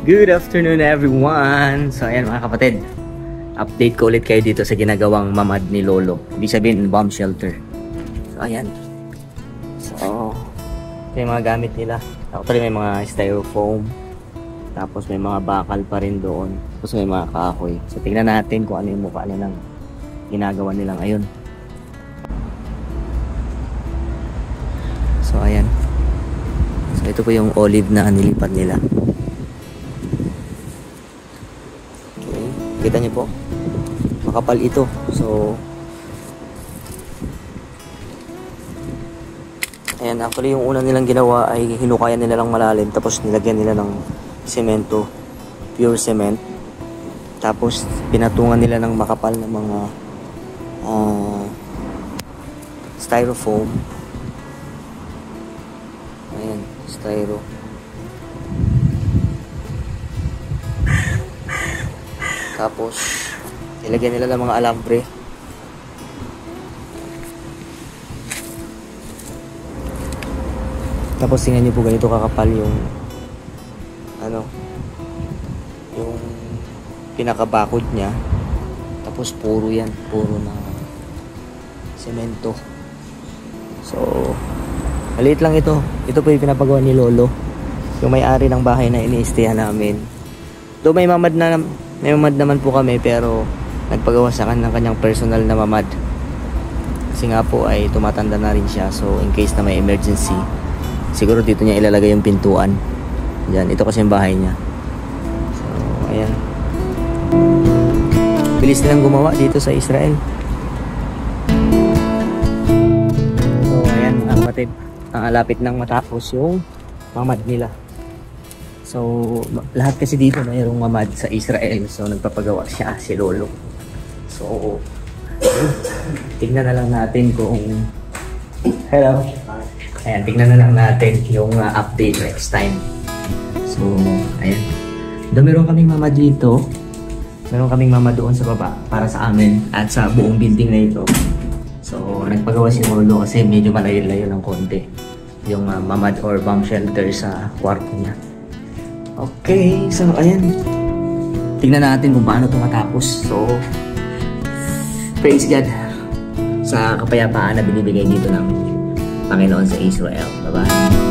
Good afternoon everyone! So ayan mga kapatid, update ko ulit kayo dito sa ginagawang mamad ni Lolo. Ibig sabihin bomb shelter. So ayan. So ito yung mga gamit nila. Actually may mga styrofoam. Tapos may mga bakal pa rin doon. Tapos may mga kahoy. So tingnan natin kung ano yung mukha nilang ginagawa nila ngayon. So ayan. So ito po yung olive na nilipat nila. Kita niyo po, makapal ito. So ayan, actually yung una nilang ginawa ay hinukayan nila lang malalim, tapos nilagyan nila ng semento, pure cement, tapos pinatungan nila ng makapal na mga styrofoam. Ayan, styro. Tapos, ilagyan nila ng mga alambre. Tapos, tingnan nyo po ganito kakapal yung yung pinakabakod niya. Tapos, puro yan. Puro na semento. So, maliit lang ito. Ito po yung pinapagawa ni Lolo. Yung may-ari ng bahay na iniistayan namin. Doon may mamad naman po kami, pero nagpagawa sa kanyang personal na mamad. Kasi nga po ay tumatanda na rin siya. So in case na may emergency, siguro dito niya ilalagay yung pintuan. Diyan, ito kasi yung bahay niya. So ayan. Bilis nilang gumawa dito sa Israel. So ayan mga kapatid, lapit nang matapos yung mamad nila. So, lahat kasi dito mayroong mamad sa Israel. So, nagpapagawa siya, si Lolo. So, tignan na lang natin kung... Hello. Ayan, tignan na lang natin yung update next time. So, ayan. Meron kaming mamad dito. Meron kaming mamad doon sa baba para sa amin at sa buong building na ito. So, nagpagawa si Lolo kasi medyo malayo-layo ng konti yung mamad or bomb shelter sa kwarto niya. Okay, so ayan. Tingnan natin kung paano ito matapos. So, praise God sa kapayapaan na binibigay dito ng Panginoon sa Israel. Bye-bye.